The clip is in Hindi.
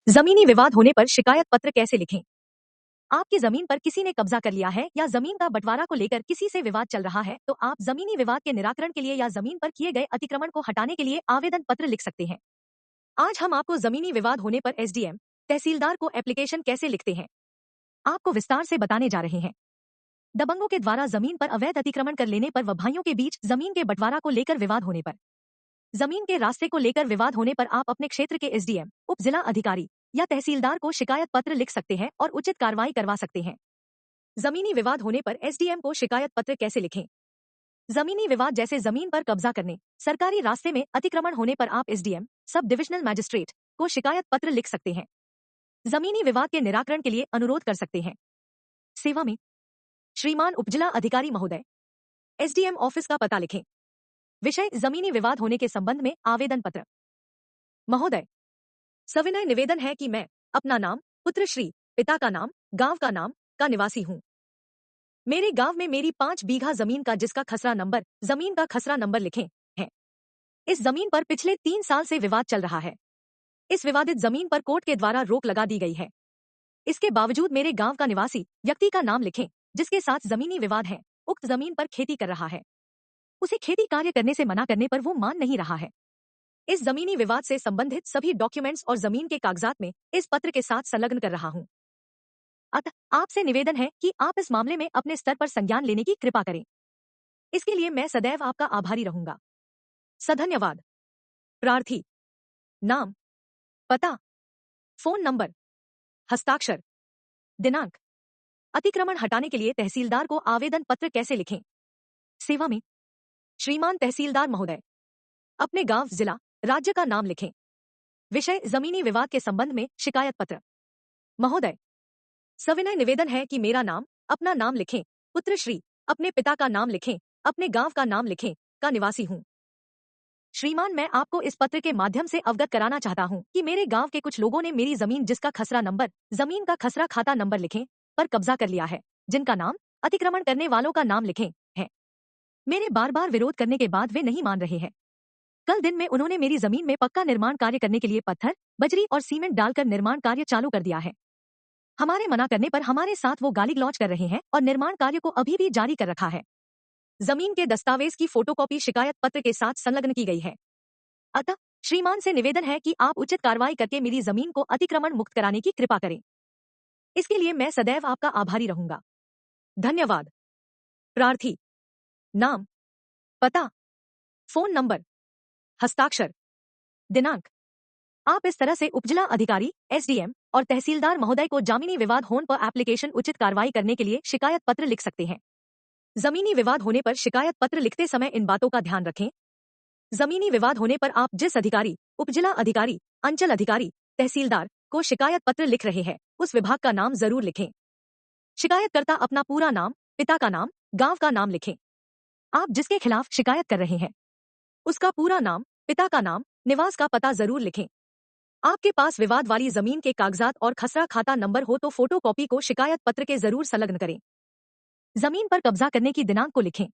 जमीनी विवाद होने पर शिकायत पत्र कैसे लिखें? आपकी जमीन पर किसी ने कब्जा कर लिया है या जमीन का बंटवारा को लेकर किसी से विवाद चल रहा है, तो आप जमीनी विवाद के निराकरण के लिए या जमीन पर किए गए अतिक्रमण को हटाने के लिए आवेदन पत्र लिख सकते हैं। आज हम आपको जमीनी विवाद होने पर एसडीएम, तहसीलदार को एप्लीकेशन कैसे लिखते हैं, आपको विस्तार से बताने जा रहे हैं। दबंगों के द्वारा जमीन पर अवैध अतिक्रमण कर लेने पर व भाइयों के बीच जमीन के बंटवारा को लेकर विवाद होने पर, जमीन के रास्ते को लेकर विवाद होने पर आप अपने क्षेत्र के एसडीएम, उप जिला अधिकारी या तहसीलदार को शिकायत पत्र लिख सकते हैं और उचित कार्रवाई करवा सकते हैं। जमीनी विवाद होने पर एसडीएम को शिकायत पत्र कैसे लिखें? जमीनी विवाद जैसे जमीन पर कब्जा करने, सरकारी रास्ते में अतिक्रमण होने पर आप एसडीएम, सब डिविजनल मैजिस्ट्रेट को शिकायत पत्र लिख सकते हैं। जमीनी विवाद के निराकरण के लिए अनुरोध कर सकते हैं। सेवा में श्रीमान उपजिला अधिकारी महोदय, एसडीएम ऑफिस का पता लिखें। विषय जमीनी विवाद होने के संबंध में आवेदन पत्र। महोदय, सविनय निवेदन है कि मैं अपना नाम, पुत्र श्री, पिता का नाम, गांव का नाम का निवासी हूं। मेरे गांव में मेरी 5 बीघा जमीन का जिसका खसरा नंबर, जमीन का खसरा नंबर लिखें है। इस जमीन पर पिछले 3 साल से विवाद चल रहा है। इस विवादित जमीन पर कोर्ट के द्वारा रोक लगा दी गई है। इसके बावजूद मेरे गांव का निवासी व्यक्ति का नाम लिखें जिसके साथ जमीनी विवाद है, उक्त जमीन पर खेती कर रहा है। उसे खेती कार्य करने से मना करने पर वो मान नहीं रहा है। इस जमीनी विवाद से संबंधित सभी डॉक्यूमेंट्स और जमीन के कागजात में इस पत्र के साथ संलग्न कर रहा हूं। अतः आपसे निवेदन है कि आप इस मामले में अपने स्तर पर संज्ञान लेने की कृपा करें। इसके लिए मैं सदैव आपका आभारी रहूंगा। सधन्यवाद। प्रार्थी। नाम, पता, फोन नंबर, हस्ताक्षर, दिनांक। अतिक्रमण हटाने के लिए तहसीलदार को आवेदन पत्र कैसे लिखें? सेवा में श्रीमान तहसीलदार महोदय, अपने गांव, जिला, राज्य का नाम लिखें। विषय जमीनी विवाद के संबंध में शिकायत पत्र। महोदय, सविनय निवेदन है कि मेरा नाम, अपना नाम लिखें, पुत्र श्री, अपने पिता का नाम लिखें, अपने गांव का नाम लिखें, का निवासी हूं। श्रीमान, मैं आपको इस पत्र के माध्यम से अवगत कराना चाहता हूं कि मेरे गांव के कुछ लोगों ने मेरी जमीन जिसका खसरा नंबर, जमीन का खसरा खाता नंबर लिखें, पर कब्जा कर लिया है, जिनका नाम, अतिक्रमण करने वालों का नाम लिखें है। मेरे बार बार विरोध करने के बाद वे नहीं मान रहे हैं। कल दिन में उन्होंने मेरी जमीन में पक्का निर्माण कार्य करने के लिए पत्थर, बजरी और सीमेंट डालकर निर्माण कार्य चालू कर दिया है। हमारे मना करने पर हमारे साथ वो गाली गलौज कर रहे हैं और निर्माण कार्य को अभी भी जारी कर रखा है। जमीन के दस्तावेज की फोटोकॉपी शिकायत पत्र के साथ संलग्न की गई है। अतः श्रीमान से निवेदन है कि आप उचित कार्रवाई करके मेरी जमीन को अतिक्रमण मुक्त कराने की कृपा करें। इसके लिए मैं सदैव आपका आभारी रहूंगा। धन्यवाद। प्रार्थी। नाम, पता, फोन नंबर, हस्ताक्षर, दिनांक। आप इस तरह से उपजिला अधिकारी, एसडीएम और तहसीलदार महोदय को जमीनी विवाद होने पर एप्लीकेशन उचित कार्रवाई करने के लिए शिकायत पत्र लिख सकते हैं। जमीनी विवाद होने पर शिकायत पत्र लिखते समय इन बातों का ध्यान रखें। जमीनी विवाद होने पर आप जिस अधिकारी, उपजिला अधिकारी, अंचल अधिकारी, तहसीलदार को शिकायत पत्र लिख रहे हैं, उस विभाग का नाम जरूर लिखें। शिकायतकर्ता अपना पूरा नाम, पिता का नाम, गांव का नाम लिखें। आप जिसके खिलाफ शिकायत कर रहे हैं उसका पूरा नाम, पिता का नाम, निवास का पता जरूर लिखें। आपके पास विवाद वाली जमीन के कागजात और खसरा खाता नंबर हो तो फोटोकॉपी को शिकायत पत्र के जरूर संलग्न करें। जमीन पर कब्जा करने की दिनांक को लिखें।